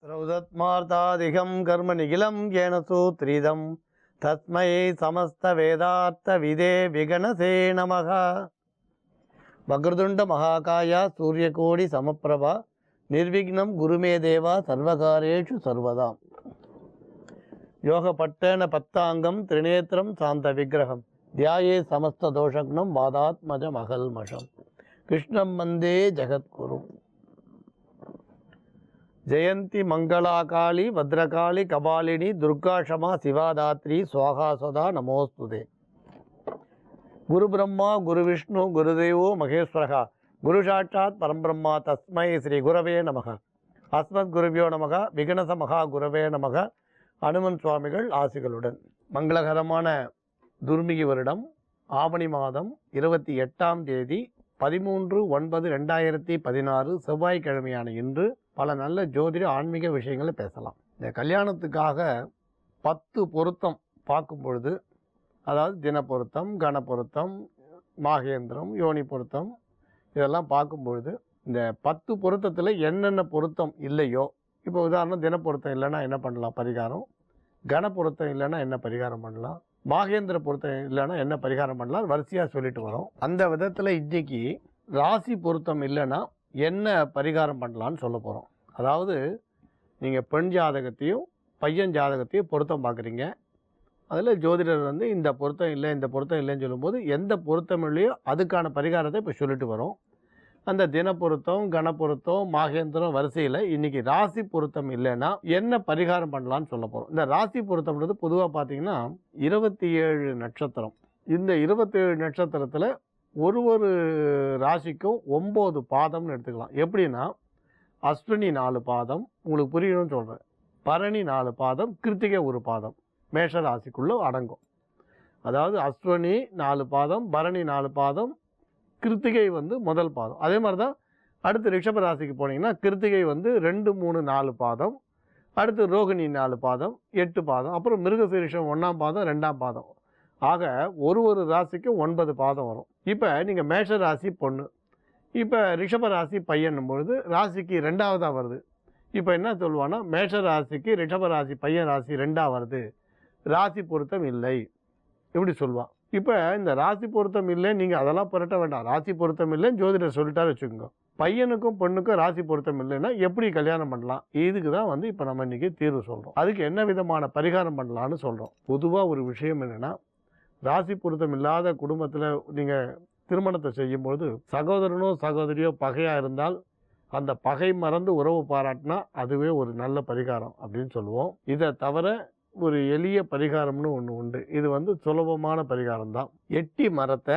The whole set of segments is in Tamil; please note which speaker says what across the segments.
Speaker 1: ரௌதத்மார்த்தாதிகம் கர்ம நிகிலம் ஏன சூத்ரிதம் தஸ்மை சமஸ்த வேதார்த்த விதே விகணசே நமக. வக்ரதுண்ட மகாகாயா சூரியகோடி சமப்பிரபா நிர்விக்னம் குருமே தேவா சர்வகாரேஷு சர்வதாம். யோகப்பட்டேன பத்தாங்கம் திரிநேத்திரம் சாந்த விக்கிரகம் தியாயே சமஸ்த தோஷக்னம் வாதாத்மஜம் அகல்மஷம் கிருஷ்ணம் வந்தே ஜெகத்குரு. ஜெயந்தி மங்களாகாளி பத்ரகாளி கபாலினி துர்காஷமா சிவாதாத்ரி சுவாகா சதா நமோஸ்துதே. குரு பிரம்மா குரு விஷ்ணு குருதேவோ மகேஸ்வரகா குரு சாட்சாத் பரம்பிரம்மா தஸ்மை ஸ்ரீ குரவே நமக. அஸ்மத் குருவியோ நமக. விகணச மகா குரவே நமக. அனுமன் சுவாமிகள் ஆசிகளுடன். மங்களகரமான துர்மிகி வருடம் ஆவணி மாதம் 28ஆம் தேதி 13/9/2016 செவ்வாய்க்கிழமையான இன்று பல நல்ல ஜோதிட ஆன்மீக விஷயங்களை பேசலாம். இந்த கல்யாணத்துக்காக 10 பொருத்தம் பார்க்கும் பொழுது, அதாவது தின பொருத்தம், கண பொருத்தம், மாகேந்திரம், யோனி பொருத்தம், இதெல்லாம் பார்க்கும் பொழுது இந்த 10 பொருத்தத்தில் என்னென்ன பொருத்தம் இல்லையோ, இப்போ உதாரணம் தின பொருத்தம் இல்லைன்னா என்ன பண்ணலாம் பரிகாரம், கண பொருத்தம் இல்லைன்னா என்ன பரிகாரம் பண்ணலாம், மாகேந்திர பொருத்தம் இல்லைன்னா என்ன பரிகாரம் பண்ணலாம், வரிசையாக சொல்லிட்டு வரோம். அந்த விதத்தில் இன்றைக்கி ராசி பொருத்தம் இல்லைன்னா என்ன பரிகாரம் பண்ணலான்னு சொல்ல போகிறோம். அதாவது நீங்கள் பெண் ஜாதகத்தையும் பையன் ஜாதகத்தையும் பொருத்தம் பார்க்குறீங்க. அதில் ஜோதிடர் இந்த பொருத்தம் இல்லை இந்த பொருத்தம் இல்லைன்னு சொல்லும்போது எந்த பொருத்தம் இல்லையோ அதுக்கான பரிகாரத்தை இப்போ சொல்லிட்டு வரோம். அந்த தின பொருத்தம், கண பொருத்தம், மாகேந்திரம் வரிசையில் இன்றைக்கி ராசி பொருத்தம் இல்லைன்னா என்ன பரிகாரம் பண்ணலான்னு சொல்ல போகிறோம். இந்த ராசி பொருத்தம்ன்றது பொதுவாக பார்த்திங்கன்னா 27 நட்சத்திரம். இந்த 27 நட்சத்திரத்தில் ஒரு ராசிக்கும் 9 பாதம்னு எடுத்துக்கலாம். எப்படின்னா அஸ்வினி 4 பாதம், உங்களுக்கு புரியணும்னு சொல்கிறேன், பரணி 4 பாதம், கிருத்திகை 1 பாதம் மேஷ ராசிக்குள்ளே அடங்கும். அதாவது அஸ்வினி 4 பாதம், பரணி 4 பாதம், கிருத்திகை முதல் பாதம். அதே மாதிரி தான் அடுத்து ரிஷப ராசிக்கு போனீங்கன்னா கிருத்திகை 2, 3, 4 பாதம், அடுத்து ரோகிணி 4 பாதம், 8 பாதம், அப்புறம் மிருகசீரிஷம் 1ஆம் பாதம், 2ஆம் பாதம். ஆக ஒரு ராசிக்கும் 9 பாதம் வரும். இப்போ நீங்கள் மேஷ ராசி பொண்ணு, இப்போ ரிஷப ராசி பையன்னும் பொழுது ராசிக்கு 2ஆவதாக வருது. இப்போ என்ன சொல்லுவான்னா மேஷ ராசிக்கு ரிஷப ராசி பையன் ராசி 2ஆக வருது, ராசி பொருத்தம் இல்லை இப்படி சொல்லுவாள். இப்போ இந்த ராசி பொருத்தம் இல்லை, நீங்கள் அதெல்லாம் புரட்ட வேண்டாம். ராசி பொருத்தம் இல்லைன்னு ஜோதிடர் சொல்லிட்டாரு வச்சுக்கோங்க. பையனுக்கும் பொண்ணுக்கும் ராசி பொருத்தம் இல்லைன்னா எப்படி கல்யாணம் பண்ணலாம், இதுக்கு தான் இப்போ நம்ம இன்றைக்கி தீர்வு சொல்கிறோம். அதுக்கு என்ன விதமான பரிகாரம் பண்ணலான்னு சொல்கிறோம். பொதுவாக ஒரு விஷயம் என்னென்னா, ராசி பொருத்தம் இல்லாத குடும்பத்தில் நீங்கள் திருமணத்தை செய்யும்பொழுது சகோதரனோ சகோதரியோ பகையாக இருந்தால் அந்த பகை மறந்து உறவு பாராட்டினா அதுவே ஒரு நல்ல பரிகாரம் அப்படின்னு சொல்லுவோம். இதை தவிர ஒரு எளிய பரிகாரம்னு ஒன்று உண்டு. இது சுலபமான பரிகாரம் தான். எட்டி மரத்தை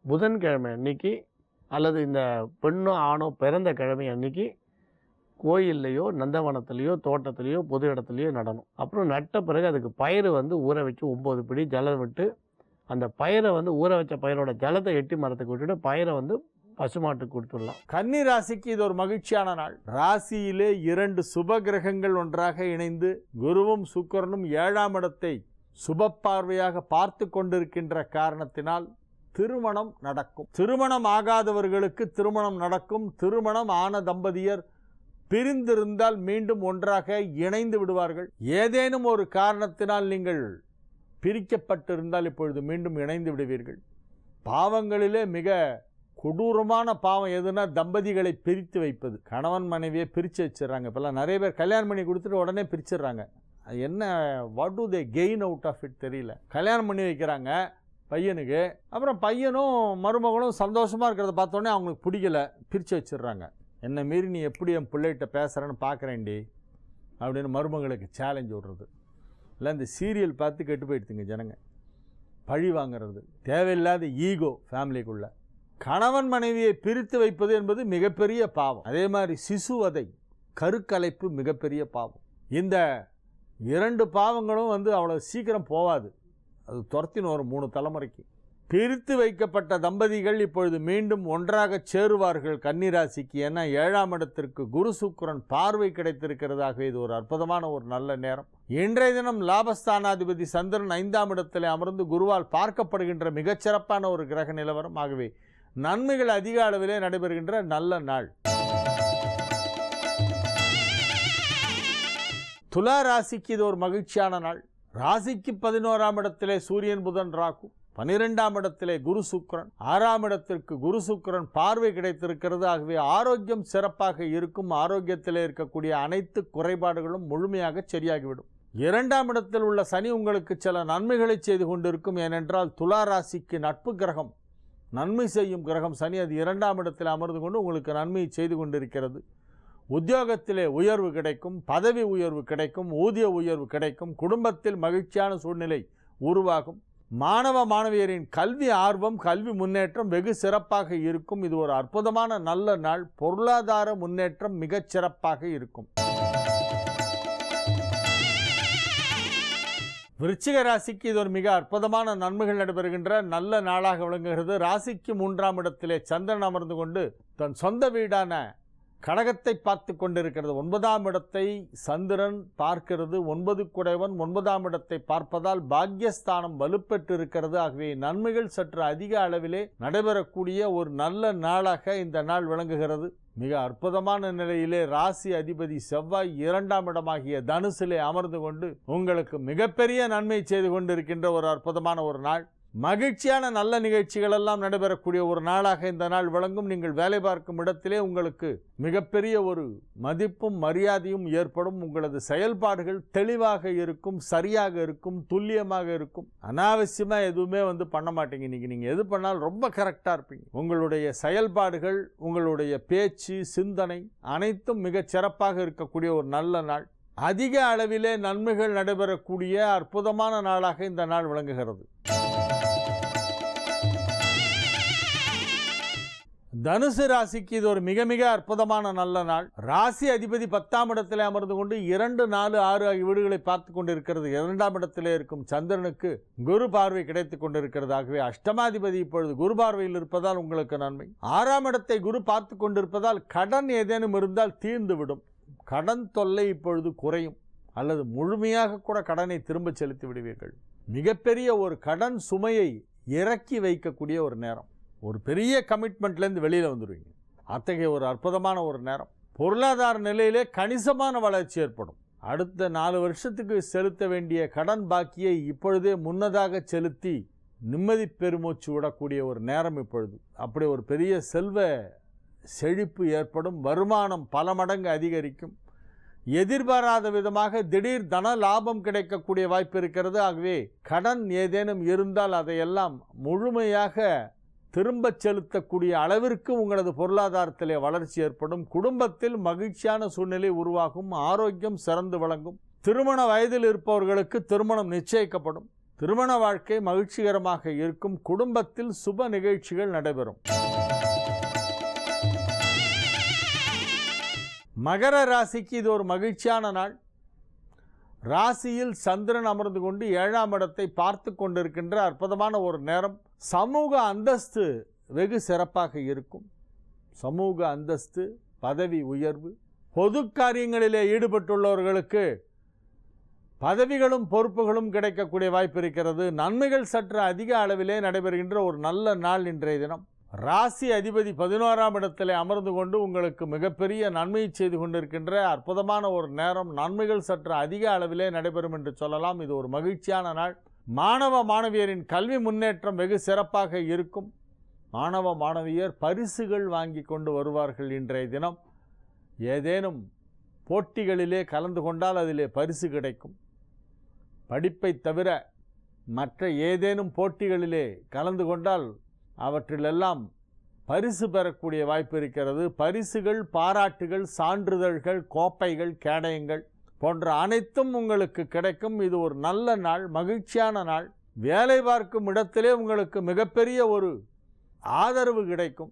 Speaker 1: புதன்கிழமை அன்னைக்கு அல்லது இந்த பெண்ணோ ஆணோ பிறந்த கிழமை அன்னைக்கு கோயில்லையோ நந்தவனத்துலேயோ தோட்டத்துலேயோ பொது இடத்துலையோ நடணும். அப்புறம் நட்ட பிறகு அதுக்கு பயிர் ஊற வச்சு 9 பிடி ஜலம் விட்டு அந்த பயிரை ஊற வச்ச பயிரோட ஜலத்தை எட்டி மரத்துக்கு விட்டுட்டு பயிரை பசுமாட்டுக்கு கொடுத்துடலாம்.
Speaker 2: கன்னி ராசிக்கு இது ஒரு மகிழ்ச்சியான நாள். ராசியிலே 2 சுப கிரகங்கள் ஒன்றாக இணைந்து குருவும் சுக்கிரனும் 7ஆம் இடத்தை சுப பார்வையாக பார்த்து கொண்டிருக்கின்ற காரணத்தினால் திருமணம் நடக்கும். திருமணம் ஆகாதவர்களுக்கு திருமணம் நடக்கும். திருமணம் ஆன தம்பதியர் பிரிந்திருந்தால் மீண்டும் ஒன்றாக இணைந்து விடுவார்கள். ஏதேனும் ஒரு காரணத்தினால் நீங்கள் பிரிக்கப்பட்டிருந்தால் இப்பொழுது மீண்டும் இணைந்து விடுவீர்கள். பாவங்களிலே மிக கொடூரமான பாவம் எதுனா தம்பதிகளை பிரித்து வைப்பது. கணவன் மனைவியை பிரித்து வச்சிடறாங்க. இப்போல்லாம் நிறைய பேர் கல்யாணம் பண்ணி கொடுத்துட்டு உடனே பிரிச்சிடுறாங்க. அது என்ன, what do they gain out of it தெரியல. கல்யாணம் பண்ணி வைக்கிறாங்க பையனுக்கு, அப்புறம் பையனும் மருமகளும் சந்தோஷமாக இருக்கிறத பார்த்தோன்னே அவங்களுக்கு பிடிக்கல, பிரித்து வச்சிடுறாங்க. என்னை மீறி நீ எப்படி என் பிள்ளைகிட்ட பேசுகிறேன்னு பார்க்குறேன்டி அப்படின்னு மருமகளுக்கு சேலஞ்ச் விடுறது. இல்லை இந்த சீரியல் பார்த்து கெட்டு போயிடுதுங்க ஜனங்க. பழி வாங்கிறது, தேவையில்லாத ஈகோ ஃபேமிலிக்குள்ள. கணவன் மனைவியை பிரித்து வைப்பது என்பது மிகப்பெரிய பாவம். அதே மாதிரி சிசுவதை, கருக்கலைப்பு மிகப்பெரிய பாவம். இந்த 2 பாவங்களும் அவ்வளோ சீக்கிரம் போகாது. அது துரத்தின்னு வரும் 3 தலைமுறைக்கு. பிரித்து வைக்கப்பட்ட தம்பதிகள் இப்பொழுது மீண்டும் ஒன்றாக சேருவார்கள் கன்னிராசிக்கு. ஏன்னா 7ஆம் இடத்திற்கு குரு சுக்கிரன் பார்வை கிடைத்திருக்கிறதாக இது ஒரு அற்புதமான ஒரு நல்ல நேரம். இன்றைய தினம் லாபஸ்தானாதிபதி சந்திரன் 5ஆம் இடத்தில் அமர்ந்து குருவால் பார்க்கப்படுகின்ற மிகச்சிறப்பான ஒரு கிரக நிலவரம். ஆகவே நன்மைகள் அதிக அளவிலே நடைபெறுகின்ற நல்ல நாள். துலா ராசிக்கு இது ஒரு மகிழ்ச்சியான நாள். ராசிக்கு 11ஆம் இடத்திலே சூரியன் புதன் ராகு, 12ஆம் இடத்திலே குரு சுக்கிரன், 6ஆம் இடத்திற்கு குரு சுக்கிரன் பார்வை கிடைத்திருக்கிறது. ஆகவே ஆரோக்கியம் சிறப்பாக இருக்கும். ஆரோக்கியத்திலே இருக்கக்கூடிய அனைத்து குறைபாடுகளும் முழுமையாக சரியாகிவிடும். 2ஆம் இடத்தில் உள்ள சனி உங்களுக்கு சில நன்மைகளை செய்து கொண்டிருக்கும். ஏனென்றால் துலா ராசிக்கு நட்பு கிரகம், நன்மை செய்யும் கிரகம் சனி, அது 2ஆம் இடத்தில் அமர்ந்து கொண்டு உங்களுக்கு நன்மையை செய்து கொண்டிருக்கிறது. உத்தியோகத்திலே உயர்வு கிடைக்கும், பதவி உயர்வு கிடைக்கும், ஊதிய உயர்வு கிடைக்கும், குடும்பத்தில் மகிழ்ச்சியான சூழ்நிலை உருவாகும். மாணவ மாணவியரின் கல்வி ஆர்வம், கல்வி முன்னேற்றம் வெகு சிறப்பாக இருக்கும். இது ஒரு அற்புதமான நல்ல நாள். பொருளாதார முன்னேற்றம் மிகச் சிறப்பாக இருக்கும். விருச்சிக ராசிக்கு இது ஒரு மிக அற்புதமான நன்மைகள் நடைபெறுகின்ற நல்ல நாளாக விளங்குகிறது. ராசிக்கு 3ஆம் இடத்திலே சந்திரன் அமர்ந்து கொண்டு தன் சொந்த வீடான கடகத்தை பார்த்து கொண்டிருக்கிறது. 9ஆம் இடத்தை சந்திரன் பார்க்கிறது. 9 குடைவன் 9ஆம் இடத்தை பார்ப்பதால் பாக்யஸ்தானம் வலுப்பெற்று இருக்கிறது. ஆகவே நன்மைகள் சற்று அதிக அளவிலே நடைபெறக்கூடிய ஒரு நல்ல நாளாக இந்த நாள் விளங்குகிறது. மிக அற்புதமான நிலையிலே ராசி அதிபதி செவ்வாய் 2ஆம் இடமாகிய தனுசிலே அமர்ந்து கொண்டு உங்களுக்கு மிகப்பெரிய நன்மை செய்து கொண்டிருக்கின்ற ஒரு அற்புதமான ஒரு நாள். மகிழ்ச்சியான நல்ல நிகழ்ச்சிகள் எல்லாம் நடைபெறக்கூடிய ஒரு நாளாக இந்த நாள் விளங்கும். நீங்கள் வேலை பார்க்கும் இடத்திலே உங்களுக்கு மிகப்பெரிய ஒரு மதிப்பும் மரியாதையும் ஏற்படும். உங்களது செயல்பாடுகள் தெளிவாக இருக்கும், சரியாக இருக்கும், துல்லியமாக இருக்கும். அனாவசியமாக எதுவுமே பண்ண மாட்டீங்க. இன்னைக்கு நீங்கள் எது பண்ணாலும் ரொம்ப கரெக்டாக இருப்பீங்க. உங்களுடைய செயல்பாடுகள், உங்களுடைய பேச்சு, சிந்தனை அனைத்தும் மிகச் சிறப்பாக இருக்கக்கூடிய ஒரு நல்ல நாள். அதிக அளவிலே நன்மைகள் நடைபெறக்கூடிய அற்புதமான நாளாக இந்த நாள் விளங்குகிறது. தனுசு ராசிக்கு இது ஒரு மிக மிக அற்புதமான நல்ல நாள். ராசி அதிபதி 10ஆம் இடத்திலே அமர்ந்து கொண்டு 2, 4, 6 ஆகிய வீடுகளை பார்த்து கொண்டிருக்கிறது. 2ஆம் இடத்திலே இருக்கும் சந்திரனுக்கு குரு பார்வை கிடைத்துக் கொண்டிருக்கிறது. ஆகவே அஷ்டமாதிபதி இப்பொழுது குரு பார்வையில் இருப்பதால் உங்களுக்கு நன்மை. 6ஆம் இடத்தை குரு பார்த்து கொண்டிருப்பதால் கடன் ஏதேனும் இருந்தால் தீர்ந்துவிடும். கடன் தொல்லை இப்பொழுது குறையும், அல்லது முழுமையாக கூட கடனை திரும்ப செலுத்தி விடுவீர்கள். மிகப்பெரிய ஒரு கடன் சுமையை இறக்கி வைக்கக்கூடிய ஒரு நேரம். ஒரு பெரிய கமிட்மெண்ட்லேருந்து வெளியில் வந்துடுவீங்க. அத்தகைய ஒரு அற்புதமான ஒரு நேரம். பொருளாதார நிலையிலே கணிசமான வளர்ச்சி ஏற்படும். அடுத்த 4 வருஷத்துக்கு செலுத்த வேண்டிய கடன் பாக்கியை இப்பொழுதே முன்னதாக செலுத்தி நிம்மதி பெருமூச்சு விடக்கூடிய ஒரு நேரம் இப்பொழுது. அப்படி ஒரு பெரிய செல்வ செழிப்பு ஏற்படும். வருமானம் பல மடங்கு அதிகரிக்கும். எதிர்பாராத விதமாக திடீர் தன லாபம் கிடைக்கக்கூடிய வாய்ப்பு இருக்கிறது. ஆகவே கடன் ஏதேனும் இருந்தால் அதையெல்லாம் முழுமையாக திரும்ப செலுத்தக்கூடிய அளவிற்கு உங்களது பொருளாதாரத்திலே வளர்ச்சி ஏற்படும். குடும்பத்தில் மகிழ்ச்சியான சூழ்நிலை உருவாகும். ஆரோக்கியம் சிறந்து விளங்கும். திருமண வயதில் இருப்பவர்களுக்கு திருமணம் நிச்சயிக்கப்படும். திருமண வாழ்க்கை மகிழ்ச்சிகரமாக இருக்கும். குடும்பத்தில் சுப நிகழ்ச்சிகள் நடைபெறும். மகர ராசிக்கு இது ஒரு மகிழ்ச்சியான நாள். ராசியில் சந்திரன் அமர்ந்து கொண்டு 7ஆம் இடத்தை பார்த்து கொண்டிருக்கின்ற அற்புதமான ஒரு நேரம். சமூக அந்தஸ்து வெகு சிறப்பாக இருக்கும். சமூக அந்தஸ்து, பதவி உயர்வு, பொது காரியங்களிலே ஈடுபட்டுள்ளவர்களுக்கு பதவிகளும் பொறுப்புகளும் கிடைக்கக்கூடிய வாய்ப்பு இருக்கிறது. நன்மைகள் சற்று அதிக அளவிலே நடைபெறுகின்ற ஒரு நல்ல நாள் இன்றைய தினம். ராசி அதிபதி 11ஆம் இடத்திலே அமர்ந்து கொண்டு உங்களுக்கு மிகப்பெரிய நன்மையை செய்து கொண்டிருக்கின்ற அற்புதமான ஒரு நேரம். நன்மைகள் சற்று அதிக அளவிலே நடைபெறும் என்று சொல்லலாம். இது ஒரு மகிழ்ச்சியான நாள். மாணவ மாணவியரின் கல்வி முன்னேற்றம் வெகு சிறப்பாக இருக்கும். மாணவ மாணவியர் பரிசுகள் வாங்கி கொண்டு வருவார்கள். இன்றைய தினம் ஏதேனும் போட்டிகளிலே கலந்து கொண்டால் அதிலே பரிசு கிடைக்கும். படிப்பை தவிர மற்ற ஏதேனும் போட்டிகளிலே கலந்து கொண்டால் அவற்றிலெல்லாம் பரிசு பெறக்கூடிய வாய்ப்பு இருக்கிறது. பரிசுகள், பாராட்டுகள், சான்றிதழ்கள், கோப்பைகள், கேடயங்கள் போன்ற அனைத்தும் உங்களுக்கு கிடைக்கும். இது ஒரு நல்ல நாள், மகிழ்ச்சியான நாள். வேலை பார்க்கும் இடத்திலே உங்களுக்கு மிகப்பெரிய ஒரு ஆதரவு கிடைக்கும்.